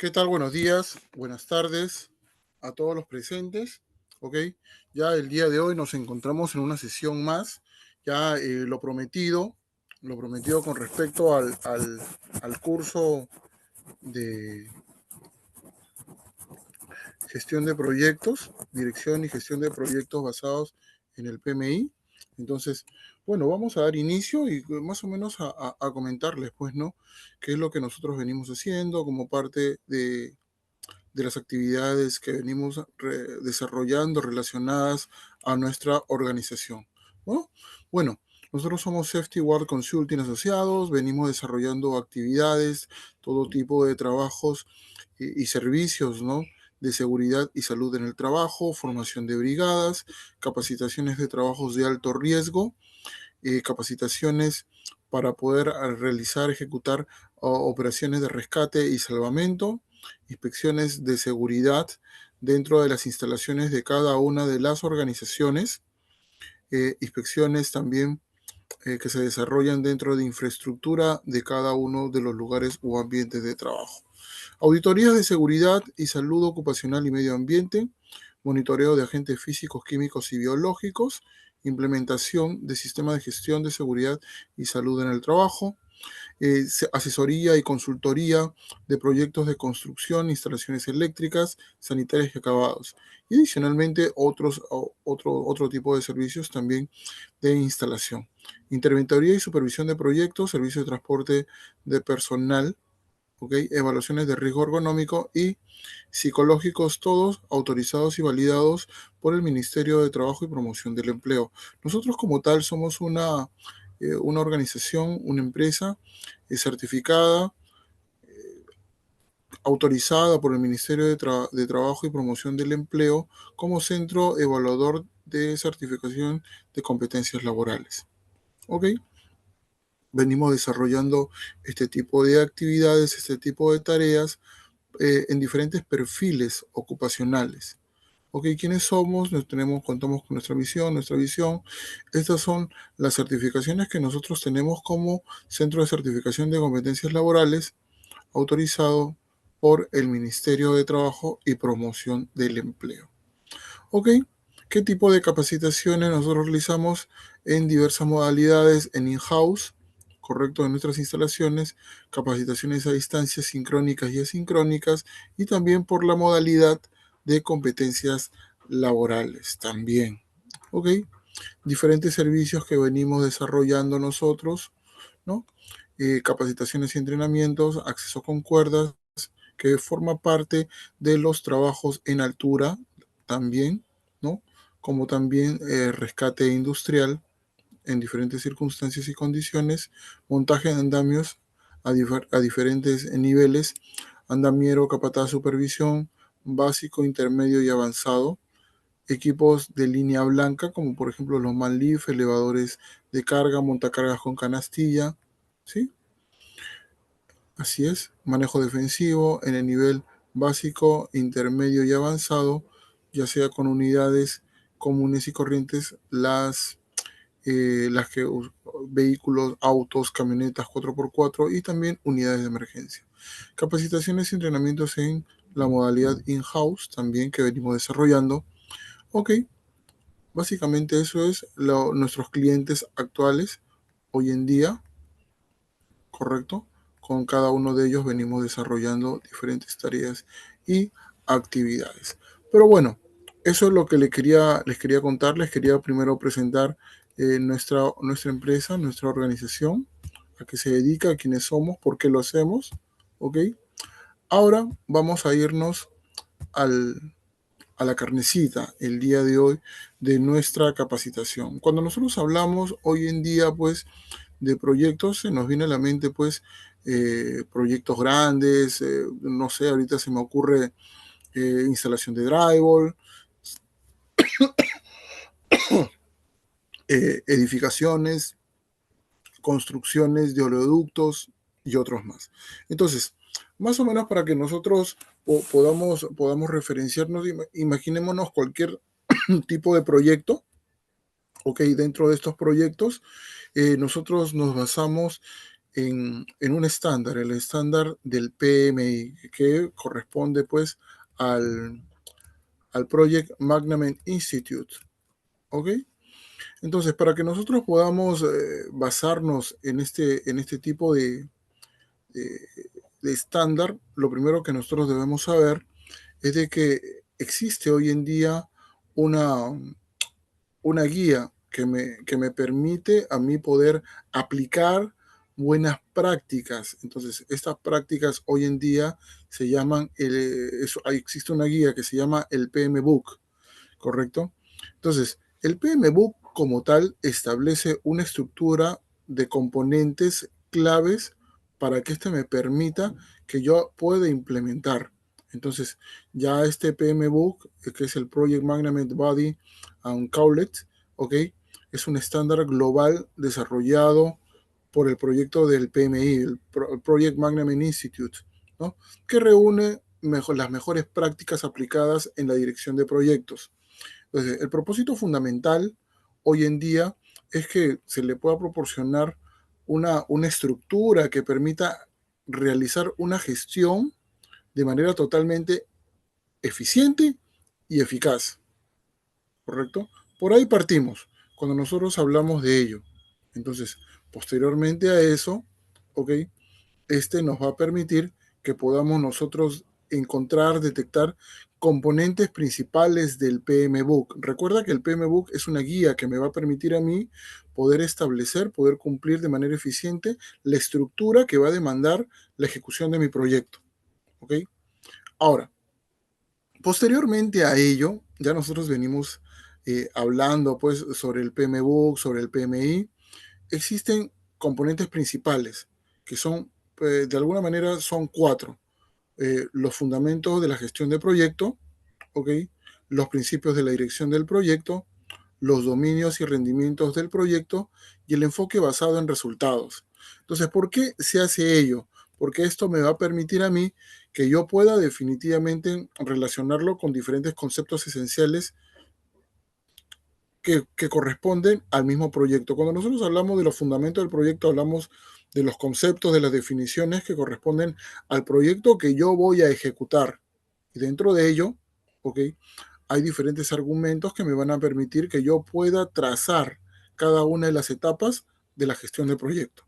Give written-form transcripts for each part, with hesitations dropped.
¿Qué tal? Buenos días, buenas tardes a todos los presentes. Ok, ya el día de hoy nos encontramos en una sesión más. Ya lo prometido con respecto al curso de gestión de proyectos, dirección y gestión de proyectos basados en el PMI. Entonces, bueno, vamos a dar inicio y más o menos a comentarles, pues, ¿no? ¿Qué es lo que nosotros venimos haciendo como parte de las actividades que venimos desarrollando relacionadas a nuestra organización, ¿no? Bueno, nosotros somos Safety World Consulting Asociados, venimos desarrollando actividades, todo tipo de trabajos y servicios, ¿no? De seguridad y salud en el trabajo, formación de brigadas, capacitaciones de trabajos de alto riesgo, capacitaciones para poder realizar, ejecutar operaciones de rescate y salvamento, inspecciones de seguridad dentro de las instalaciones de cada una de las organizaciones, inspecciones también que se desarrollan dentro de infraestructura de cada uno de los lugares o ambientes de trabajo. Auditorías de seguridad y salud ocupacional y medio ambiente, monitoreo de agentes físicos, químicos y biológicos, implementación de sistemas de gestión de seguridad y salud en el trabajo, asesoría y consultoría de proyectos de construcción, instalaciones eléctricas, sanitarias y acabados. Y adicionalmente otro tipo de servicios también de instalación. Interventoría y supervisión de proyectos, servicios de transporte de personal, ¿okay? Evaluaciones de riesgo ergonómico y psicológicos, todos autorizados y validados por el Ministerio de Trabajo y Promoción del Empleo. Nosotros como tal somos una organización, una empresa certificada, autorizada por el Ministerio de Trabajo y Promoción del Empleo como centro evaluador de certificación de competencias laborales. ¿Ok? Venimos desarrollando este tipo de actividades, este tipo de tareas en diferentes perfiles ocupacionales. Ok, ¿quiénes somos? Contamos con nuestra misión, nuestra visión. Estas son las certificaciones que nosotros tenemos como Centro de Certificación de Competencias Laborales, autorizado por el Ministerio de Trabajo y Promoción del Empleo. Ok, ¿qué tipo de capacitaciones nosotros realizamos en diversas modalidades en in-house? Correcto, en nuestras instalaciones, capacitaciones a distancia sincrónicas y asincrónicas, y también por la modalidad de competencias laborales también. ¿Ok? Diferentes servicios que venimos desarrollando nosotros, ¿no? Capacitaciones y entrenamientos, acceso con cuerdas, que forma parte de los trabajos en altura también, ¿no? Como también rescate industrial en diferentes circunstancias y condiciones, montaje de andamios a diferentes niveles, andamiero, capataz, supervisión, básico, intermedio y avanzado, equipos de línea blanca, como por ejemplo los manlift, elevadores de carga, montacargas con canastilla, ¿sí? Así es, manejo defensivo en el nivel básico, intermedio y avanzado, ya sea con unidades comunes y corrientes, las que vehículos, autos, camionetas 4x4 y también unidades de emergencia. Capacitaciones y entrenamientos en la modalidad in-house también que venimos desarrollando. Ok, básicamente eso es nuestros clientes actuales hoy en día, ¿correcto? Con cada uno de ellos venimos desarrollando diferentes tareas y actividades. Pero bueno, eso es lo que les quería contar. Les quería primero presentar nuestra empresa, nuestra organización, a qué se dedica, a quiénes somos, por qué lo hacemos. ¿Ok? Ahora vamos a irnos a la carnecita el día de hoy de nuestra capacitación. Cuando nosotros hablamos hoy en día, pues, de proyectos, se nos viene a la mente, pues, proyectos grandes, no sé, ahorita se me ocurre instalación de drywall, edificaciones, construcciones de oleoductos y otros más. Entonces, más o menos para que nosotros podamos referenciarnos, imaginémonos cualquier tipo de proyecto. Ok, dentro de estos proyectos, nosotros nos basamos en un estándar, el estándar del PMI, que corresponde pues al Project Management Institute. ¿Ok? Entonces, para que nosotros podamos basarnos en este tipo de, de estándar, lo primero que nosotros debemos saber es de que existe hoy en día una, una guía que me permite a mí poder aplicar buenas prácticas. Entonces, estas prácticas hoy en día se llaman, existe una guía que se llama el PM Book, ¿correcto? Entonces, el PMBOK como tal establece una estructura de componentes claves para que este me permita que yo pueda implementar. Entonces, ya este PMBOK, que es el Project Management Body and Cowlet, ¿ok? Es un estándar global desarrollado por el proyecto del PMI, el Project Management Institute, ¿no? Que reúne las mejores prácticas aplicadas en la dirección de proyectos. Entonces, el propósito fundamental hoy en día es que se le pueda proporcionar una estructura que permita realizar una gestión de manera totalmente eficiente y eficaz, ¿correcto? Por ahí partimos, cuando nosotros hablamos de ello. Entonces, posteriormente a eso, ¿ok? Este nos va a permitir que podamos nosotros encontrar, detectar componentes principales del PMBOK. Recuerda que el PMBOK es una guía que me va a permitir a mí poder establecer, poder cumplir de manera eficiente la estructura que va a demandar la ejecución de mi proyecto. ¿Ok? Ahora, posteriormente a ello, ya nosotros venimos hablando pues sobre el PMBOK, sobre el PMI. Existen componentes principales que son, de alguna manera, son cuatro. Los fundamentos de la gestión de proyecto, ¿ok? Los principios de la dirección del proyecto, los dominios y rendimientos del proyecto y el enfoque basado en resultados. Entonces, ¿por qué se hace ello? Porque esto me va a permitir a mí que yo pueda definitivamente relacionarlo con diferentes conceptos esenciales que corresponden al mismo proyecto. Cuando nosotros hablamos de los fundamentos del proyecto, hablamos de los conceptos, de las definiciones que corresponden al proyecto que yo voy a ejecutar. Y dentro de ello, ¿ok? Hay diferentes argumentos que me van a permitir que yo pueda trazar cada una de las etapas de la gestión del proyecto.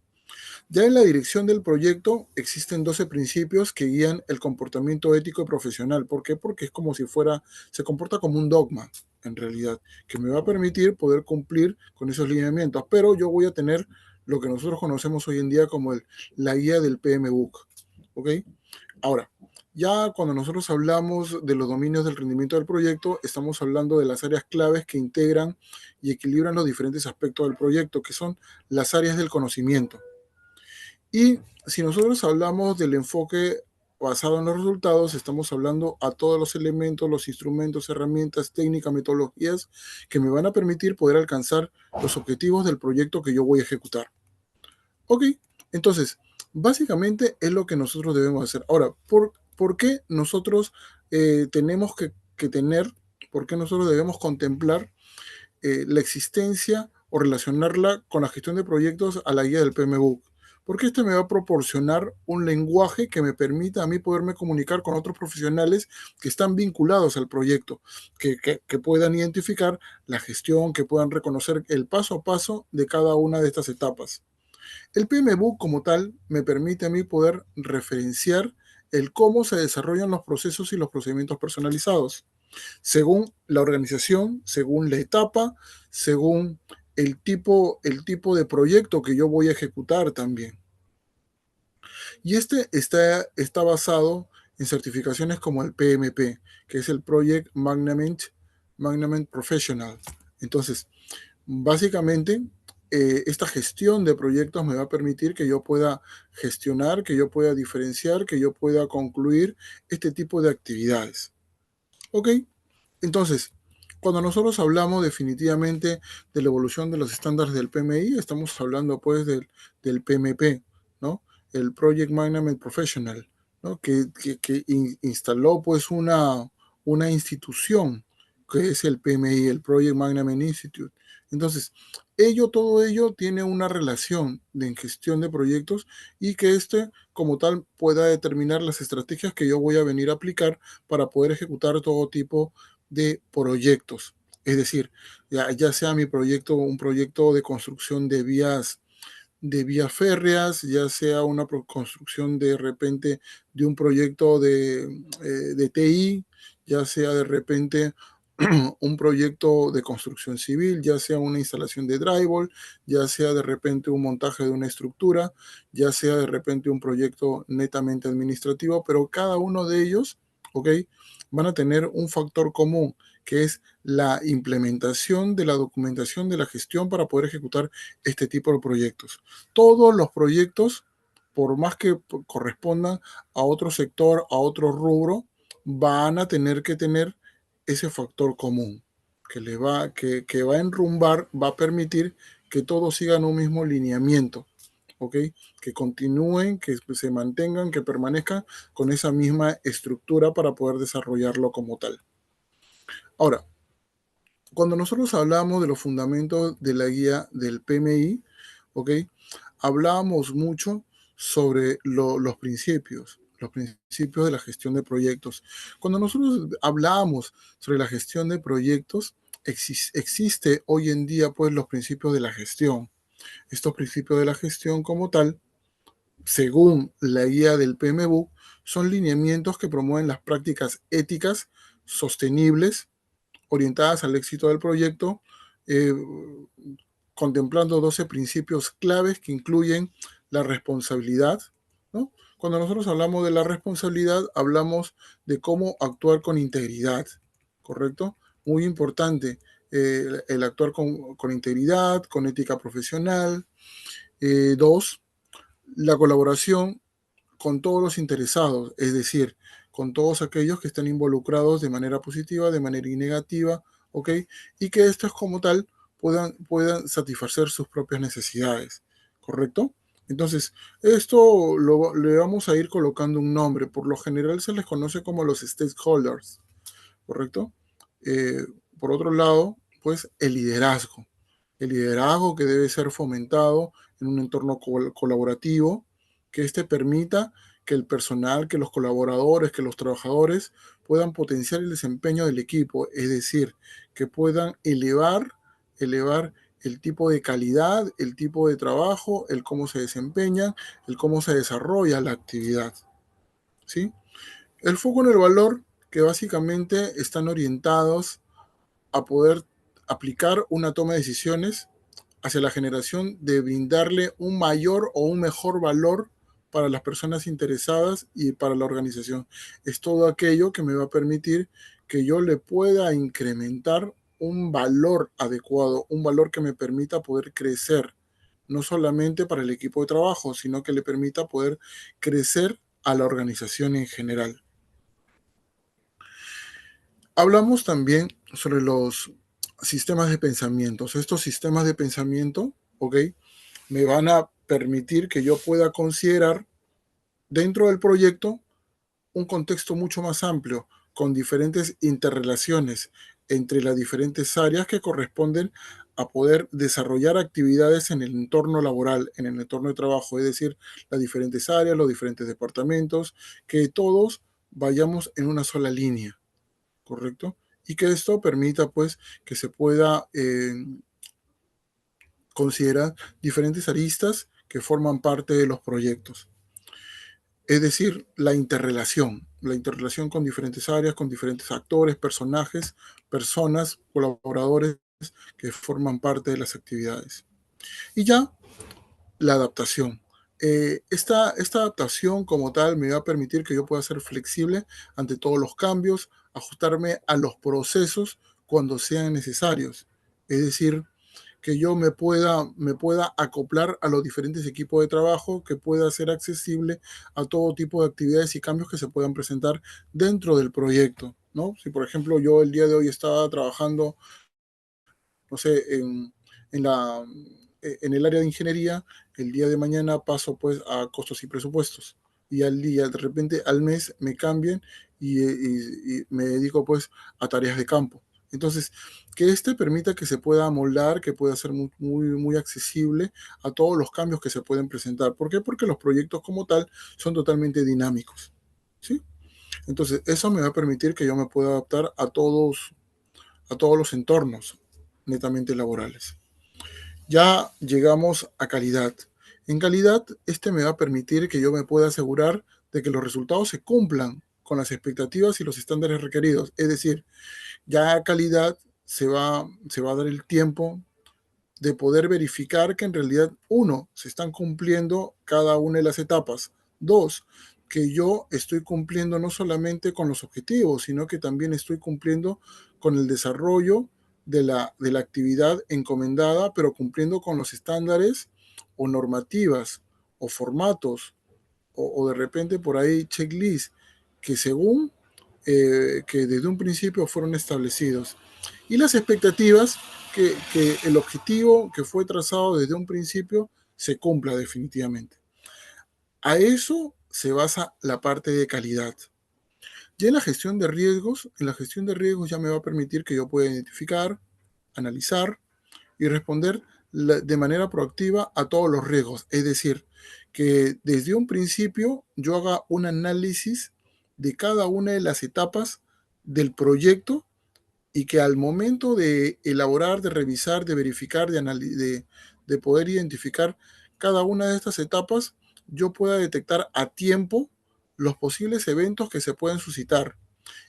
Ya en la dirección del proyecto existen 12 principios que guían el comportamiento ético y profesional. ¿Por qué? Porque es como si fuera, se comporta como un dogma, en realidad, que me va a permitir poder cumplir con esos lineamientos. Pero yo voy a tener lo que nosotros conocemos hoy en día como la guía del PMBOK. ¿Ok? Ahora, ya cuando nosotros hablamos de los dominios del rendimiento del proyecto, estamos hablando de las áreas claves que integran y equilibran los diferentes aspectos del proyecto, que son las áreas del conocimiento. Y si nosotros hablamos del enfoque basado en los resultados, estamos hablando a todos los elementos, los instrumentos, herramientas, técnicas, metodologías que me van a permitir poder alcanzar los objetivos del proyecto que yo voy a ejecutar. Ok, entonces, básicamente es lo que nosotros debemos hacer. Ahora, ¿por qué nosotros tenemos que tener, por qué nosotros debemos contemplar la existencia o relacionarla con la gestión de proyectos a la guía del PMBOK? Porque este me va a proporcionar un lenguaje que me permita a mí poderme comunicar con otros profesionales que están vinculados al proyecto, que puedan identificar la gestión, que puedan reconocer el paso a paso de cada una de estas etapas. El PMBOK como tal me permite a mí poder referenciar el cómo se desarrollan los procesos y los procedimientos personalizados según la organización, según la etapa, según el tipo de proyecto que yo voy a ejecutar también. Y este está basado en certificaciones como el PMP, que es el Project Management Professional. Entonces, básicamente, esta gestión de proyectos me va a permitir que yo pueda gestionar, que yo pueda diferenciar, que yo pueda concluir este tipo de actividades. ¿Ok? Entonces, cuando nosotros hablamos definitivamente de la evolución de los estándares del PMI, estamos hablando pues del PMP, ¿no? El Project Management Professional, ¿no? Que instaló pues una institución que es el PMI, el Project Management Institute. Entonces, todo ello tiene una relación en gestión de proyectos y que como tal, pueda determinar las estrategias que yo voy a venir a aplicar para poder ejecutar todo tipo de proyectos. Es decir, ya sea mi proyecto, un proyecto de construcción de vías férreas, ya sea una construcción de repente de un proyecto de TI, ya sea de repente un proyecto de construcción civil, ya sea una instalación de drywall, ya sea de repente un montaje de una estructura, ya sea de repente un proyecto netamente administrativo, pero cada uno de ellos, ¿ok? Van a tener un factor común, que es la implementación de la documentación de la gestión para poder ejecutar este tipo de proyectos. Todos los proyectos, por más que correspondan a otro sector, a otro rubro, van a tener que tener ese factor común que va a enrumbar, va a permitir que todos sigan un mismo lineamiento, ¿ok? Que continúen, que se mantengan, que permanezcan con esa misma estructura para poder desarrollarlo como tal. Ahora, cuando nosotros hablamos de los fundamentos de la guía del PMI, ¿ok? Hablábamos mucho sobre los principios de la gestión de proyectos. Cuando nosotros hablamos sobre la gestión de proyectos, existe hoy en día pues los principios de la gestión. Estos principios de la gestión como tal, según la guía del PMBOK, son lineamientos que promueven las prácticas éticas sostenibles orientadas al éxito del proyecto, eh, contemplando 12 principios claves que incluyen la responsabilidad, ¿no? Cuando nosotros hablamos de la responsabilidad, hablamos de cómo actuar con integridad, ¿correcto? Muy importante el actuar con integridad, con ética profesional. Dos, la colaboración con todos los interesados, es decir, con todos aquellos que están involucrados de manera positiva, de manera negativa, ¿ok? Y que estos como tal puedan satisfacer sus propias necesidades, ¿correcto? Entonces, le vamos a ir colocando un nombre. Por lo general se les conoce como los stakeholders, ¿correcto? Eh, por otro lado, pues el liderazgo que debe ser fomentado en un entorno colaborativo, que este permita que el personal, que los colaboradores, que los trabajadores puedan potenciar el desempeño del equipo, es decir, que puedan elevar el tipo de calidad, el tipo de trabajo, el cómo se desempeñan, el cómo se desarrolla la actividad, ¿sí? El foco en el valor, que básicamente están orientados a poder aplicar una toma de decisiones hacia la generación de brindarle un mayor o un mejor valor para las personas interesadas y para la organización. Es todo aquello que me va a permitir que yo le pueda incrementar un valor adecuado, un valor que me permita poder crecer, no solamente para el equipo de trabajo, sino que le permita poder crecer a la organización en general. Hablamos también sobre los sistemas de pensamiento. Estos sistemas de pensamiento, ¿ok? Me van a permitir que yo pueda considerar dentro del proyecto un contexto mucho más amplio, con diferentes interrelaciones entre las diferentes áreas que corresponden a poder desarrollar actividades en el entorno laboral, en el entorno de trabajo, es decir, las diferentes áreas, los diferentes departamentos, que todos vayamos en una sola línea, ¿correcto? Y que esto permita pues que se pueda considerar diferentes aristas que forman parte de los proyectos. Es decir, la interrelación con diferentes áreas, con diferentes actores, personajes, personas, colaboradores que forman parte de las actividades. Y ya, la adaptación. Esta adaptación como tal me va a permitir que yo pueda ser flexible ante todos los cambios, ajustarme a los procesos cuando sean necesarios. Es decir, que yo me pueda acoplar a los diferentes equipos de trabajo, que pueda ser accesible a todo tipo de actividades y cambios que se puedan presentar dentro del proyecto, ¿no? Si, por ejemplo, yo el día de hoy estaba trabajando, no sé, en el área de ingeniería, el día de mañana paso pues a costos y presupuestos. Y al día, de repente, al mes me cambien y me dedico pues a tareas de campo. Entonces, que este permita que se pueda amoldar, que pueda ser muy accesible a todos los cambios que se pueden presentar. ¿Por qué? Porque los proyectos como tal son totalmente dinámicos, ¿sí? Entonces, eso me va a permitir que yo me pueda adaptar a todos los entornos netamente laborales. Ya llegamos a calidad. En calidad, este me va a permitir que yo me pueda asegurar de que los resultados se cumplan con las expectativas y los estándares requeridos. Es decir, ya a calidad se va a dar el tiempo de poder verificar que en realidad, uno, se están cumpliendo cada una de las etapas. Dos, que yo estoy cumpliendo no solamente con los objetivos, sino que también estoy cumpliendo con el desarrollo de la actividad encomendada, pero cumpliendo con los estándares o normativas o formatos o de repente por ahí checklist que según que desde un principio fueron establecidos. Y las expectativas que el objetivo que fue trazado desde un principio se cumpla definitivamente. A eso se basa la parte de calidad. Ya en la gestión de riesgos ya me va a permitir que yo pueda identificar, analizar y responder de manera proactiva a todos los riesgos. Es decir, que desde un principio yo haga un análisis de cada una de las etapas del proyecto y que al momento de elaborar, de revisar, de verificar, de poder identificar cada una de estas etapas, yo pueda detectar a tiempo los posibles eventos que se pueden suscitar.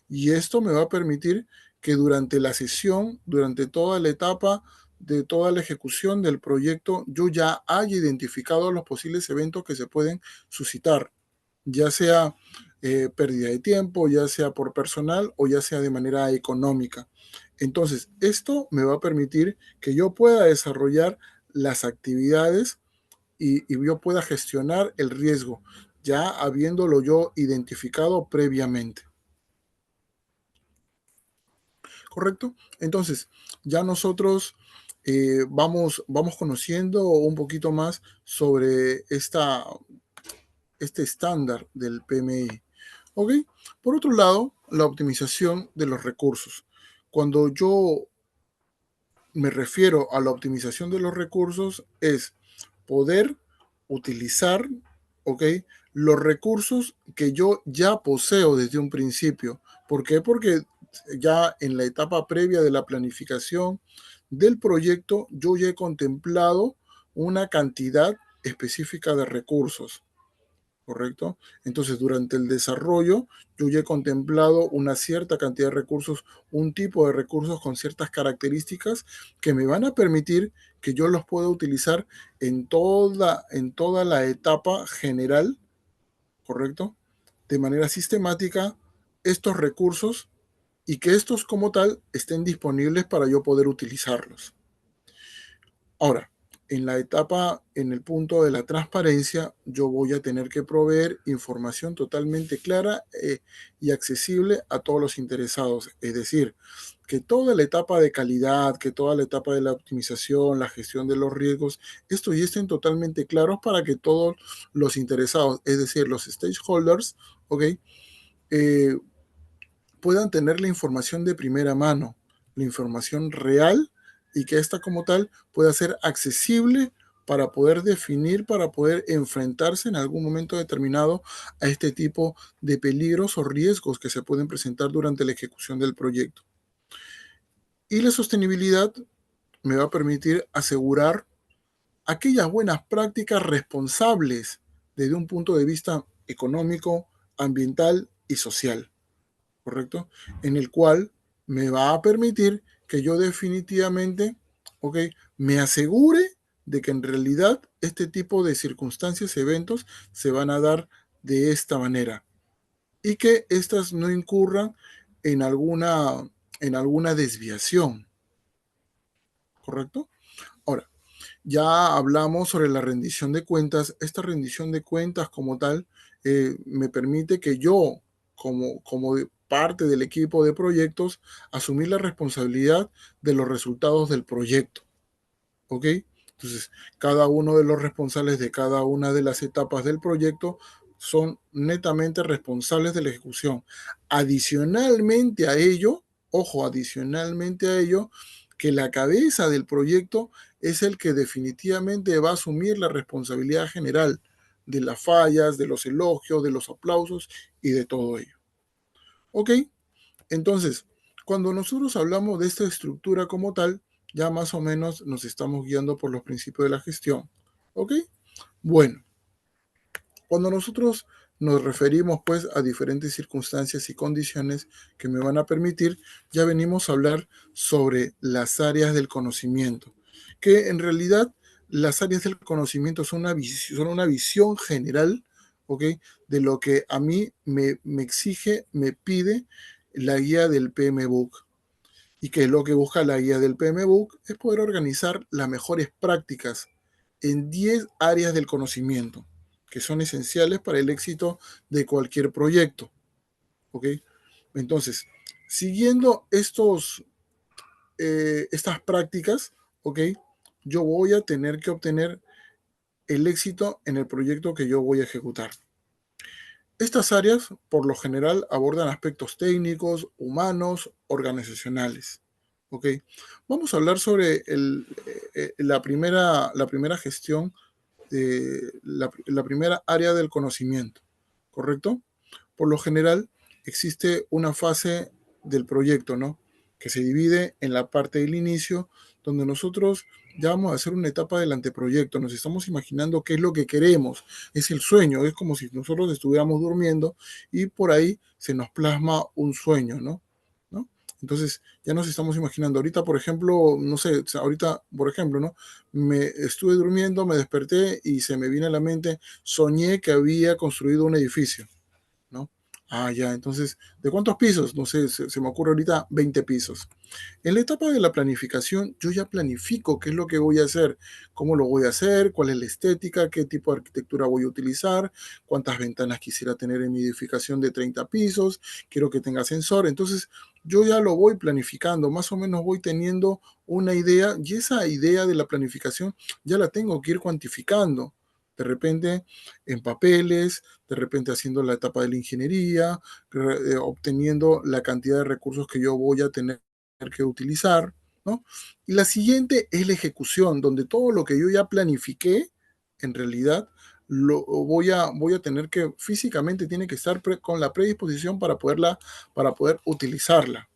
Y esto me va a permitir que durante la sesión, durante toda la etapa de toda la ejecución del proyecto, yo ya haya identificado los posibles eventos que se pueden suscitar, ya sea pérdida de tiempo, ya sea por personal o ya sea de manera económica. Entonces, esto me va a permitir que yo pueda desarrollar las actividades y yo pueda gestionar el riesgo, ya habiéndolo yo identificado previamente. ¿Correcto? Entonces, ya nosotros vamos conociendo un poquito más sobre este estándar del PMI. ¿Ok? Por otro lado, la optimización de los recursos. Cuando yo me refiero a la optimización de los recursos, es poder utilizar, ¿ok? Los recursos que yo ya poseo desde un principio. ¿Por qué? Porque ya en la etapa previa de la planificación del proyecto, yo ya he contemplado una cantidad específica de recursos. ¿Correcto? Entonces, durante el desarrollo, yo ya he contemplado una cierta cantidad de recursos, un tipo de recursos con ciertas características que me van a permitir que yo los pueda utilizar en toda la etapa general, ¿correcto? De manera sistemática, estos recursos y que estos como tal estén disponibles para yo poder utilizarlos. Ahora, en la etapa, en el punto de la transparencia, yo voy a tener que proveer información totalmente clara y accesible a todos los interesados. Es decir, que toda la etapa de calidad, que toda la etapa de la optimización, la gestión de los riesgos, esto ya estén totalmente claros para que todos los interesados, es decir, los stakeholders, ¿ok? Eh, puedan tener la información de primera mano, la información real y que esta como tal pueda ser accesible para poder definir, para poder enfrentarse en algún momento determinado a este tipo de peligros o riesgos que se pueden presentar durante la ejecución del proyecto. Y la sostenibilidad me va a permitir asegurar aquellas buenas prácticas responsables desde un punto de vista económico, ambiental y social. ¿Correcto? En el cual me va a permitir que yo definitivamente, ¿ok? Me asegure de que en realidad este tipo de circunstancias, eventos, se van a dar de esta manera y que estas no incurran en alguna desviación, ¿correcto? Ahora, ya hablamos sobre la rendición de cuentas. Esta rendición de cuentas como tal me permite que yo, como parte del equipo de proyectos, asumir la responsabilidad de los resultados del proyecto. ¿Ok? Entonces, cada uno de los responsables de cada una de las etapas del proyecto son netamente responsables de la ejecución. Adicionalmente a ello, ojo, adicionalmente a ello, que la cabeza del proyecto es el que definitivamente va a asumir la responsabilidad general de las fallas, de los elogios, de los aplausos y de todo ello. ¿Ok? Entonces, cuando nosotros hablamos de esta estructura como tal, ya más o menos nos estamos guiando por los principios de la gestión. ¿Ok? Bueno, cuando nosotros nos referimos pues a diferentes circunstancias y condiciones que me van a permitir, ya venimos a hablar sobre las áreas del conocimiento, que en realidad las áreas del conocimiento son una visión general, ¿ok? De lo que a mí me exige, me pide la guía del PMBOK. Y que lo que busca la guía del PMBOK es poder organizar las mejores prácticas en 10 áreas del conocimiento, que son esenciales para el éxito de cualquier proyecto. ¿Ok? Entonces, siguiendo estas prácticas, ¿ok? Yo voy a tener que obtener el éxito en el proyecto que yo voy a ejecutar. Estas áreas, por lo general, abordan aspectos técnicos, humanos, organizacionales. ¿Ok? Vamos a hablar sobre la primera gestión, la primera área del conocimiento, ¿correcto? Por lo general, existe una fase del proyecto, ¿no? Que se divide en la parte del inicio, donde nosotros ya vamos a hacer una etapa del anteproyecto, nos estamos imaginando qué es lo que queremos, es el sueño, es como si nosotros estuviéramos durmiendo y por ahí se nos plasma un sueño, ¿no? ¿No? Entonces, ya nos estamos imaginando. Ahorita, por ejemplo, no sé, ahorita, por ejemplo, ¿no? Me estuve durmiendo, me desperté y se me viene a la mente, soñé que había construido un edificio, ¿no? Ah, ya, entonces, ¿de cuántos pisos? No sé, se me ocurre ahorita 20 pisos. En la etapa de la planificación, yo ya planifico qué es lo que voy a hacer, cómo lo voy a hacer, cuál es la estética, qué tipo de arquitectura voy a utilizar, cuántas ventanas quisiera tener en mi edificación de 30 pisos, quiero que tenga ascensor. Entonces, yo ya lo voy planificando, más o menos voy teniendo una idea y esa idea de la planificación ya la tengo que ir cuantificando. De repente en papeles, de repente haciendo la etapa de la ingeniería, obteniendo la cantidad de recursos que yo voy a tener que utilizar, ¿no? Y la siguiente es la ejecución, donde todo lo que yo ya planifiqué, en realidad, voy a tener que, físicamente tiene que estar con la predisposición para poder utilizarla.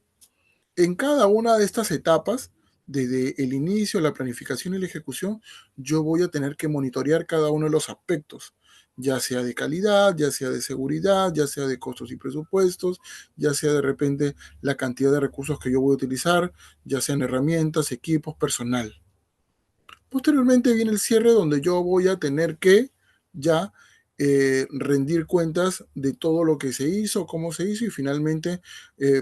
En cada una de estas etapas, desde el inicio, la planificación y la ejecución, yo voy a tener que monitorear cada uno de los aspectos, ya sea de calidad, ya sea de seguridad, ya sea de costos y presupuestos, ya sea de repente la cantidad de recursos que yo voy a utilizar, ya sean herramientas, equipos, personal. Posteriormente viene el cierre donde yo voy a tener que ya rendir cuentas de todo lo que se hizo, cómo se hizo y finalmente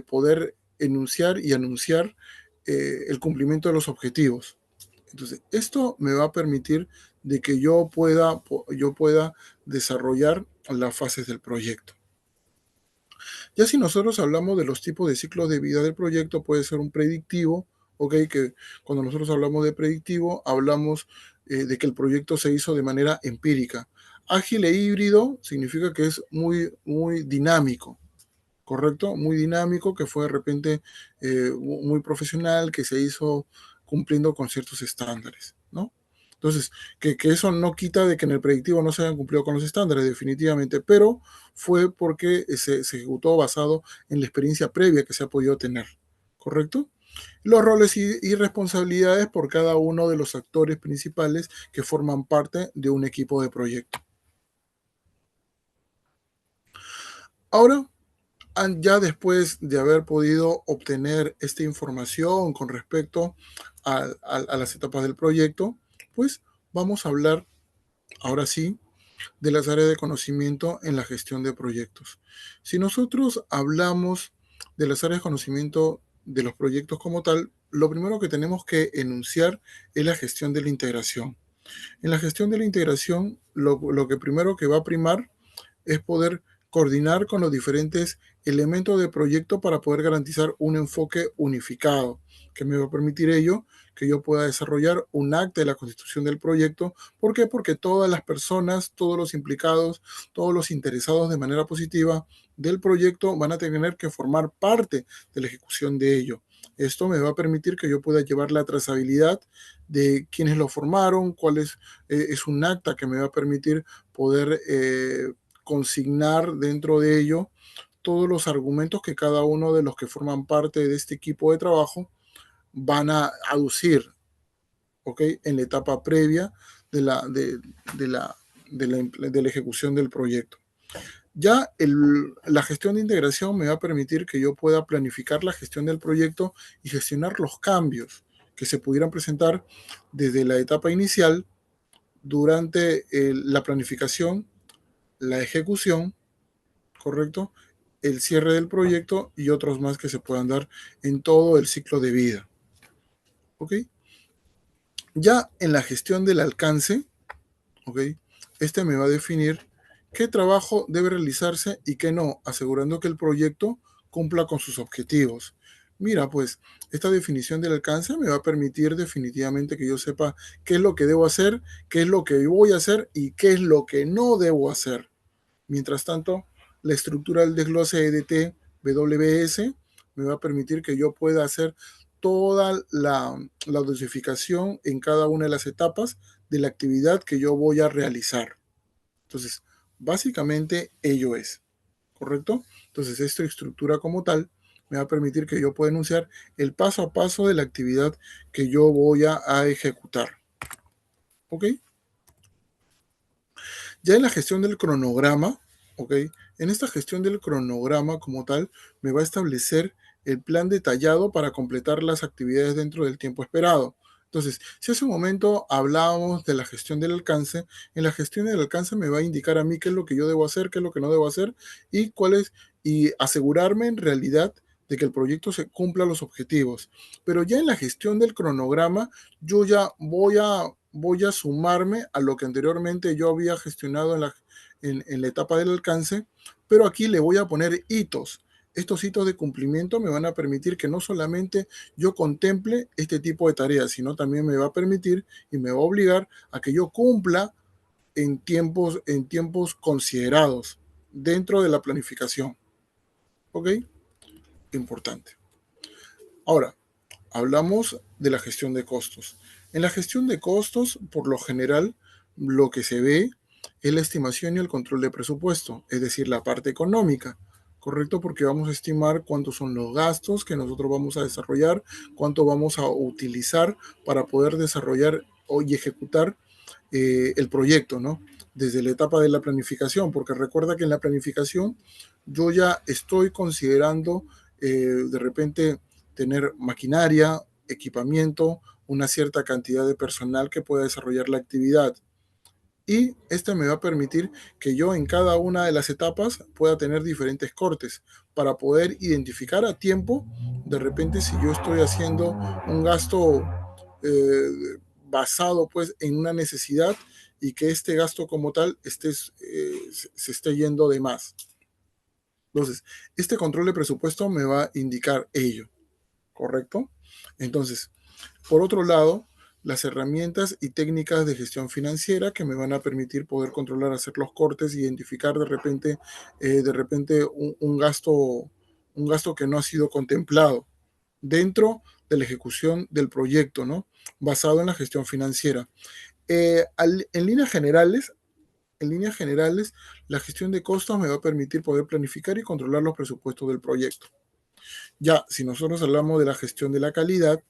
poder enunciar y anunciar el cumplimiento de los objetivos. Entonces, esto me va a permitir de que yo pueda desarrollar las fases del proyecto. Ya si nosotros hablamos de los tipos de ciclos de vida del proyecto, puede ser un predictivo, ¿ok? Que cuando nosotros hablamos de predictivo, hablamos de que el proyecto se hizo de manera empírica. Ágil e híbrido significa que es muy dinámico, ¿correcto? Muy dinámico, que fue de repente muy profesional, que se hizo cumpliendo con ciertos estándares, ¿no? Entonces, que eso no quita de que en el predictivo no se hayan cumplido con los estándares, definitivamente, pero fue porque se ejecutó basado en la experiencia previa que se ha podido tener, ¿correcto? Los roles y responsabilidades por cada uno de los actores principales que forman parte de un equipo de proyecto. Ahora, ya después de haber podido obtener esta información con respecto a las etapas del proyecto, pues vamos a hablar ahora sí de las áreas de conocimiento en la gestión de proyectos. Si nosotros hablamos de las áreas de conocimiento de los proyectos como tal, lo primero que tenemos que enunciar es la gestión de la integración. En la gestión de la integración, lo que primero que va a primar es poder coordinar con los diferentes elementos de proyecto para poder garantizar un enfoque unificado, que me va a permitir ello que yo pueda desarrollar un acta de la constitución del proyecto. ¿Por qué? Porque todas las personas, todos los implicados, todos los interesados de manera positiva del proyecto van a tener que formar parte de la ejecución de ello. Esto me va a permitir que yo pueda llevar la trazabilidad de quienes lo formaron, cuál es un acta que me va a permitir poder consignar dentro de ello todos los argumentos que cada uno de los que forman parte de este equipo de trabajo van a aducir, ¿ok? En la etapa previa de de la, de la ejecución del proyecto. Ya la gestión de integración me va a permitir que yo pueda planificar la gestión del proyecto y gestionar los cambios que se pudieran presentar desde la etapa inicial, durante la planificación, la ejecución, ¿correcto? El cierre del proyecto y otros más que se puedan dar en todo el ciclo de vida. ¿Ok? Ya en la gestión del alcance, ¿ok? Este me va a definir qué trabajo debe realizarse y qué no, asegurando que el proyecto cumpla con sus objetivos. Mira, pues esta definición del alcance me va a permitir definitivamente que yo sepa qué es lo que debo hacer, qué es lo que voy a hacer y qué es lo que no debo hacer. Mientras tanto, la estructura del desglose EDT WS me va a permitir que yo pueda hacer toda la dosificación en cada una de las etapas de la actividad que yo voy a realizar. Entonces, básicamente ello es, ¿correcto? Entonces, esta estructura como tal me va a permitir que yo pueda enunciar el paso a paso de la actividad que yo voy a ejecutar. ¿Ok? Ya en la gestión del cronograma, ¿ok? En esta gestión del cronograma como tal, me va a establecer el plan detallado para completar las actividades dentro del tiempo esperado. Entonces, si hace un momento hablábamos de la gestión del alcance, en la gestión del alcance me va a indicar a mí qué es lo que yo debo hacer, qué es lo que no debo hacer y y asegurarme en realidad de que el proyecto se cumpla los objetivos. Pero ya en la gestión del cronograma, yo ya voy a sumarme a lo que anteriormente yo había gestionado en la etapa del alcance, pero aquí le voy a poner hitos. Estos hitos de cumplimiento me van a permitir que no solamente yo contemple este tipo de tareas, sino también me va a permitir y me va a obligar a que yo cumpla en tiempos considerados dentro de la planificación. ¿Ok? Importante. Ahora, hablamos de la gestión de costos. En la gestión de costos, por lo general, lo que se ve es la estimación y el control de presupuesto, es decir, la parte económica, ¿correcto? Porque vamos a estimar cuántos son los gastos que nosotros vamos a desarrollar, cuánto vamos a utilizar para poder desarrollar y ejecutar el proyecto, ¿no? Desde la etapa de la planificación, porque recuerda que en la planificación yo ya estoy considerando de repente tener maquinaria, equipamiento, una cierta cantidad de personal que pueda desarrollar la actividad. Y este me va a permitir que yo en cada una de las etapas pueda tener diferentes cortes para poder identificar a tiempo, de repente si yo estoy haciendo un gasto basado pues en una necesidad y que este gasto como tal se esté yendo de más. Entonces, este control de presupuesto me va a indicar ello, ¿correcto? Entonces, por otro lado, las herramientas y técnicas de gestión financiera que me van a permitir poder controlar, hacer los cortes, identificar de repente un gasto que no ha sido contemplado dentro de la ejecución del proyecto, ¿no? Basado en la gestión financiera. En líneas generales, la gestión de costos me va a permitir poder planificar y controlar los presupuestos del proyecto. Ya, si nosotros hablamos de la gestión de la calidad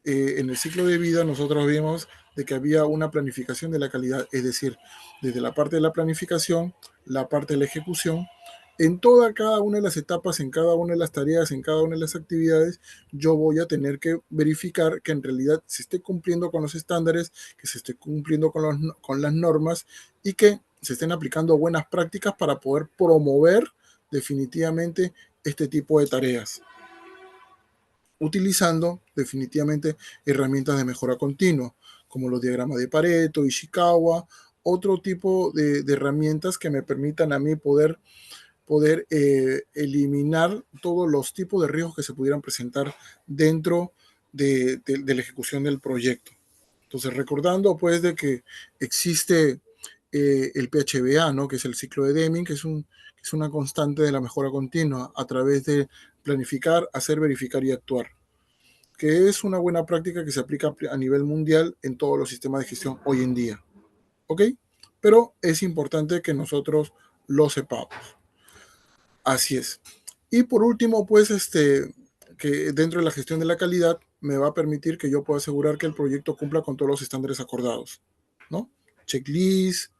en el ciclo de vida nosotros vimos de que había una planificación de la calidad, es decir, desde la parte de la planificación, la parte de la ejecución, en cada una de las etapas, en cada una de las tareas, en cada una de las actividades, yo voy a tener que verificar que en realidad se esté cumpliendo con los estándares, que se esté cumpliendo con las normas y que se estén aplicando buenas prácticas para poder promover definitivamente este tipo de tareas, utilizando definitivamente herramientas de mejora continua, como los diagramas de Pareto, Ishikawa, otro tipo de herramientas que me permitan a mí poder poder eliminar todos los tipos de riesgos que se pudieran presentar dentro de la ejecución del proyecto. Entonces, recordando pues de que existe el PHBA, ¿no? Que es el ciclo de Deming, que es una constante de la mejora continua a través de planificar, hacer, verificar y actuar, que es una buena práctica que se aplica a nivel mundial en todos los sistemas de gestión hoy en día. ¿Ok? Pero es importante que nosotros lo sepamos. Así es. Y por último, pues, que dentro de la gestión de la calidad me va a permitir que yo pueda asegurar que el proyecto cumpla con todos los estándares acordados, ¿no? Checklist,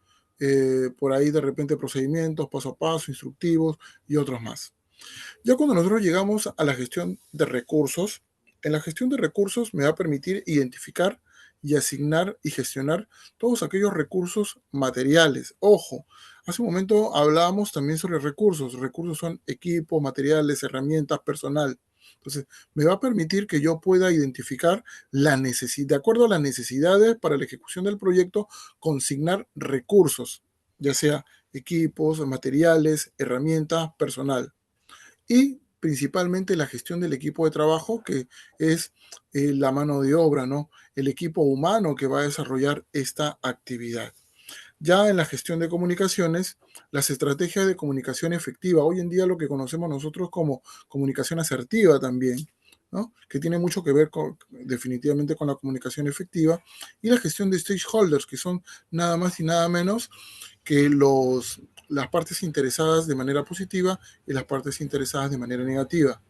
por ahí de repente procedimientos, paso a paso, instructivos y otros más. Ya cuando nosotros llegamos a la gestión de recursos, en la gestión de recursos me va a permitir identificar y asignar y gestionar todos aquellos recursos materiales. Ojo, hace un momento hablábamos también sobre recursos. Recursos son equipo, materiales, herramientas, personal. Entonces, me va a permitir que yo pueda identificar la necesidad, de acuerdo a las necesidades para la ejecución del proyecto, consignar recursos, ya sea equipos, materiales, herramientas, personal y principalmente la gestión del equipo de trabajo, que es la mano de obra, ¿no? El equipo humano que va a desarrollar esta actividad. Ya en la gestión de comunicaciones, las estrategias de comunicación efectiva, hoy en día lo que conocemos nosotros como comunicación asertiva también, ¿no? Que tiene mucho que ver definitivamente con la comunicación efectiva, y la gestión de stakeholders, que son nada más y nada menos que las partes interesadas de manera positiva y las partes interesadas de manera negativa,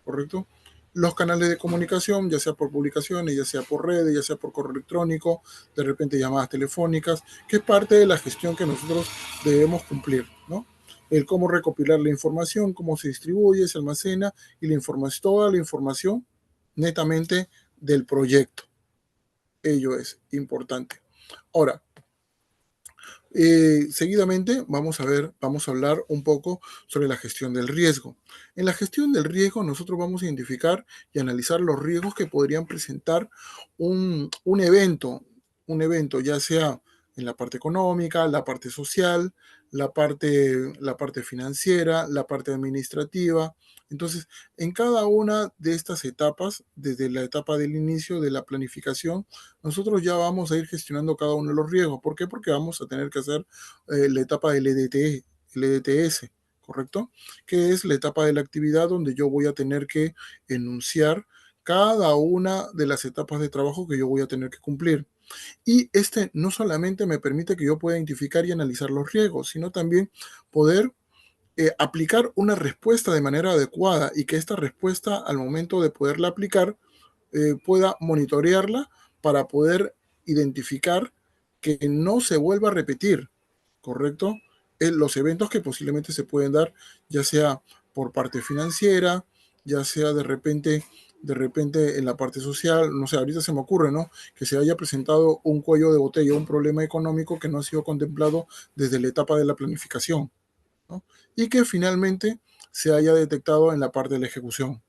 ¿correcto? Los canales de comunicación, ya sea por publicaciones, ya sea por redes, ya sea por correo electrónico, de repente llamadas telefónicas, que es parte de la gestión que nosotros debemos cumplir, ¿no? El cómo recopilar la información, cómo se distribuye, se almacena y la información, toda la información netamente del proyecto. Ello es importante. Ahora, seguidamente vamos a hablar un poco sobre la gestión del riesgo. En la gestión del riesgo nosotros vamos a identificar y analizar los riesgos que podrían presentar un evento, ya sea en la parte económica, la parte social, la parte financiera, la parte administrativa. Entonces, en cada una de estas etapas, desde la etapa del inicio de la planificación, nosotros ya vamos a ir gestionando cada uno de los riesgos. ¿Por qué? Porque vamos a tener que hacer la etapa del EDT, el EDTS, ¿correcto? Que es la etapa de la actividad donde yo voy a tener que enunciar cada una de las etapas de trabajo que yo voy a tener que cumplir. Y no solamente me permite que yo pueda identificar y analizar los riesgos, sino también poder aplicar una respuesta de manera adecuada y que esta respuesta al momento de poderla aplicar pueda monitorearla para poder identificar que no se vuelva a repetir, ¿correcto? Los eventos que posiblemente se pueden dar, ya sea por parte financiera, ya sea de repente en la parte social, no sé, ahorita se me ocurre, ¿no? Que se haya presentado un cuello de botella, un problema económico que no ha sido contemplado desde la etapa de la planificación, ¿no? Y que finalmente se haya detectado en la parte de la ejecución.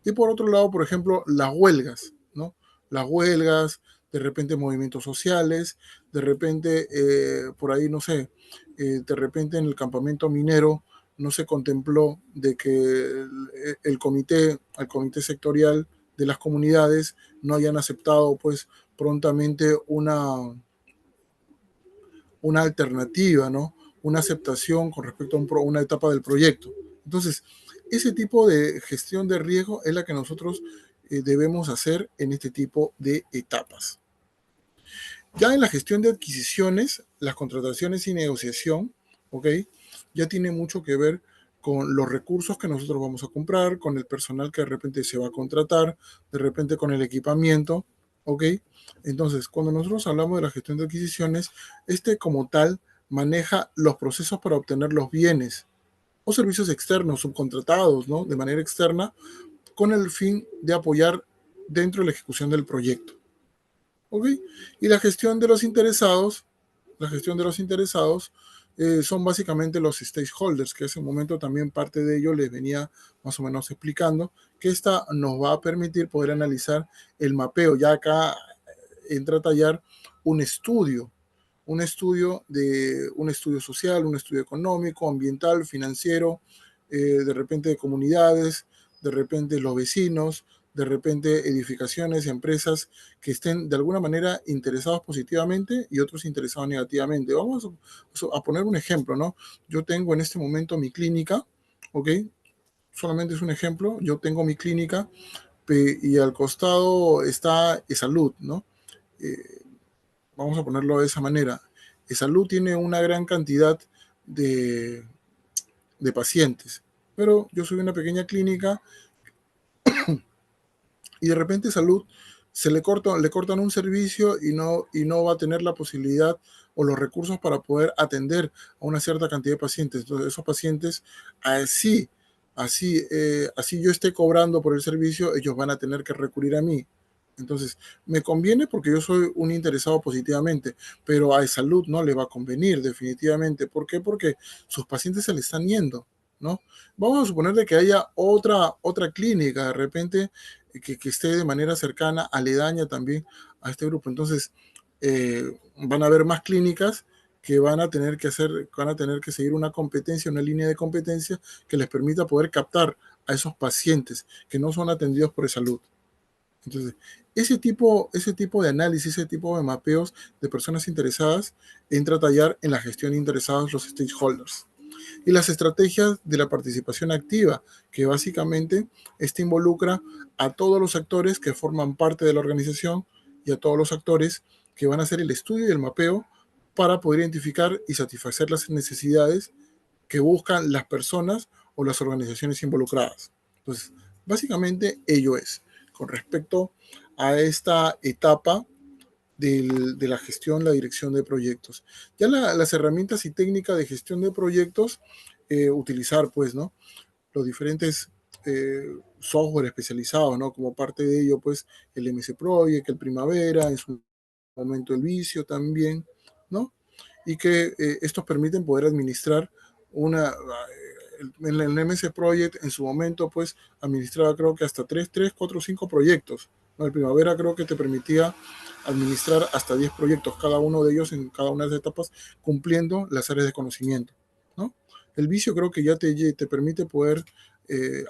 Y por otro lado, por ejemplo, las huelgas, ¿no? Las huelgas, de repente movimientos sociales, de repente, por ahí, no sé, de repente en el campamento minero no se contempló de que el comité sectorial de las comunidades no hayan aceptado, pues, prontamente una alternativa, ¿no? Una aceptación con respecto a una etapa del proyecto. Entonces, ese tipo de gestión de riesgo es la que nosotros debemos hacer en este tipo de etapas. Ya en la gestión de adquisiciones, las contrataciones y negociación, ¿ok? Ya tiene mucho que ver con los recursos que nosotros vamos a comprar, con el personal que de repente se va a contratar, de repente con el equipamiento, ¿ok? Entonces, cuando nosotros hablamos de la gestión de adquisiciones, como tal maneja los procesos para obtener los bienes o servicios externos, subcontratados, ¿no? De manera externa, con el fin de apoyar dentro de la ejecución del proyecto. ¿Ok? Y la gestión de los interesados son básicamente los stakeholders, que hace un momento también parte de ello les venía más o menos explicando, que esta nos va a permitir poder analizar el mapeo. Ya acá entra a tallar un estudio, un estudio social, un estudio económico, ambiental, financiero, de repente de comunidades, de repente los vecinos, de repente edificaciones, empresas que estén de alguna manera interesados positivamente y otros interesados negativamente. Vamos a poner un ejemplo, ¿no? Yo tengo en este momento mi clínica, ¿ok? Solamente es un ejemplo. Yo tengo mi clínica y al costado está Salud, ¿no? Eh, Vamos a ponerlo de esa manera. Salud tiene una gran cantidad de, de pacientes, pero yo soy una pequeña clínica y de repente Salud le cortan un servicio y no va a tener la posibilidad o los recursos para poder atender a una cierta cantidad de pacientes. Entonces, esos pacientes, así yo esté cobrando por el servicio, ellos van a tener que recurrir a mí. Entonces, me conviene porque yo soy un interesado positivamente, pero a Salud no le va a convenir definitivamente. ¿Por qué? Porque sus pacientes se le están yendo, ¿no? Vamos a suponer de que haya otra clínica de repente que esté de manera cercana, aledaña también a este grupo. Entonces, van a haber más clínicas que van a tener que seguir una competencia, una línea de competencia que les permita poder captar a esos pacientes que no son atendidos por Salud. Entonces, ese tipo de análisis, ese tipo de mapeos de personas interesadas entra a tallar en la gestión de interesados, los stakeholders. Y las estrategias de la participación activa, que básicamente este involucra a todos los actores que forman parte de la organización y a todos los actores que van a hacer el estudio y el mapeo para poder identificar y satisfacer las necesidades que buscan las personas o las organizaciones involucradas. Entonces, básicamente ello es con respecto a esta etapa de la gestión, la dirección de proyectos. Ya las herramientas y técnicas de gestión de proyectos, utilizar pues, ¿no? Los diferentes software especializados, ¿no? Como parte de ello, pues, el MS Project, el Primavera, en su momento el Vicio también, ¿no? Y que estos permiten poder administrar en el MS Project en su momento, pues, administraba creo que hasta 3, 4, 5 proyectos, ¿no? El Primavera creo que te permitía administrar hasta 10 proyectos, cada uno de ellos en cada una de las etapas, cumpliendo las áreas de conocimiento, ¿no? El Vicio creo que ya te permite poder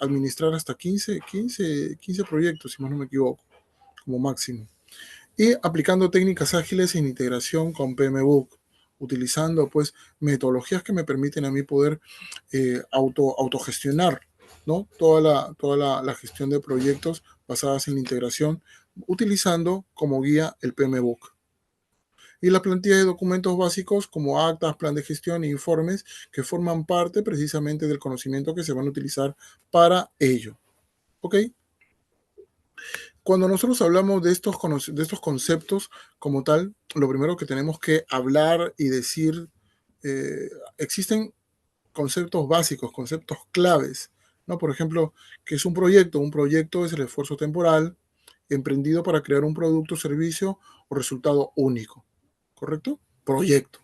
administrar hasta 15 proyectos, si más no me equivoco, como máximo. Y aplicando técnicas ágiles en integración con PMBOK, utilizando pues metodologías que me permiten a mí poder autogestionar, ¿no? La gestión de proyectos basadas en la integración, utilizando como guía el PMBOK. Y la plantilla de documentos básicos como actas, plan de gestión e informes que forman parte precisamente del conocimiento que se van a utilizar para ello. ¿Ok? Cuando nosotros hablamos de estos conceptos como tal, lo primero que tenemos que hablar y decir, existen conceptos básicos, conceptos claves, ¿no? Por ejemplo, ¿qué es un proyecto? Un proyecto es el esfuerzo temporal emprendido para crear un producto, servicio o resultado único, ¿correcto? Proyecto.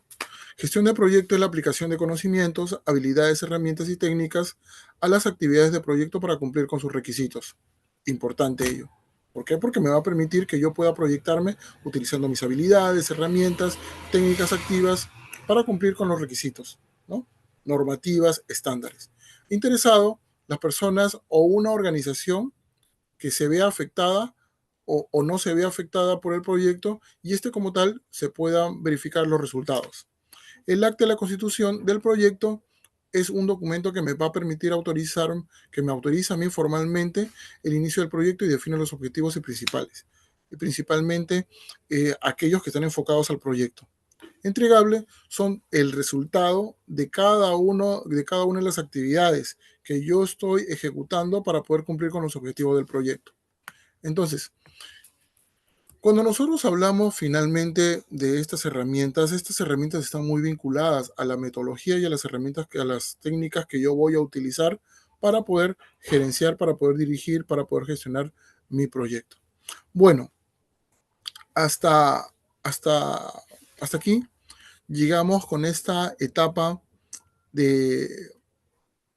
Gestión de proyecto es la aplicación de conocimientos, habilidades, herramientas y técnicas a las actividades de proyecto para cumplir con sus requisitos. Importante ello. ¿Por qué? Porque me va a permitir que yo pueda proyectarme utilizando mis habilidades, herramientas, técnicas activas para cumplir con los requisitos, ¿no? Normativas, estándares. Interesado, las personas o una organización que se vea afectada o no se vea afectada por el proyecto y este como tal se puedan verificar los resultados. El acta de la constitución del proyecto es un documento que me va a permitir que me autoriza a mí formalmente el inicio del proyecto y define los objetivos y principales, y principalmente aquellos que están enfocados al proyecto. Entregable son el resultado de cada una de las actividades que yo estoy ejecutando para poder cumplir con los objetivos del proyecto. Entonces, cuando nosotros hablamos finalmente de estas herramientas están muy vinculadas a la metodología y a las herramientas, a las técnicas que yo voy a utilizar para poder gerenciar, para poder dirigir, para poder gestionar mi proyecto. Bueno, hasta, hasta, hasta aquí llegamos con esta etapa de,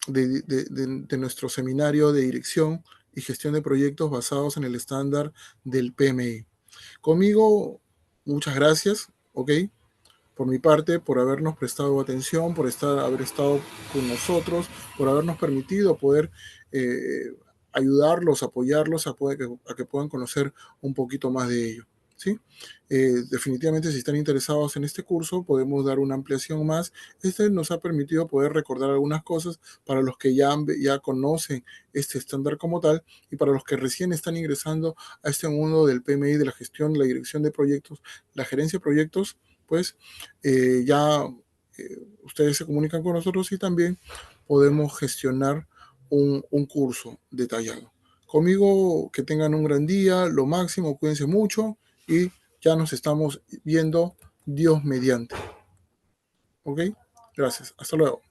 de nuestro seminario de dirección y gestión de proyectos basados en el estándar del PMI. Conmigo, muchas gracias, ¿ok? por mi parte, por habernos prestado atención, haber estado con nosotros, por habernos permitido poder ayudarlos, apoyarlos a que puedan conocer un poquito más de ello. ¿Sí? Definitivamente, si están interesados en este curso, podemos dar una ampliación más. Este nos ha permitido poder recordar algunas cosas para los que ya conocen este estándar como tal y para los que recién están ingresando a este mundo del PMI, de la gestión, la dirección de proyectos, la gerencia de proyectos, pues ya ustedes se comunican con nosotros y también podemos gestionar un curso detallado. Conmigo, que tengan un gran día, lo máximo, cuídense mucho y ya nos estamos viendo, Dios mediante. ¿Ok? Gracias. Hasta luego.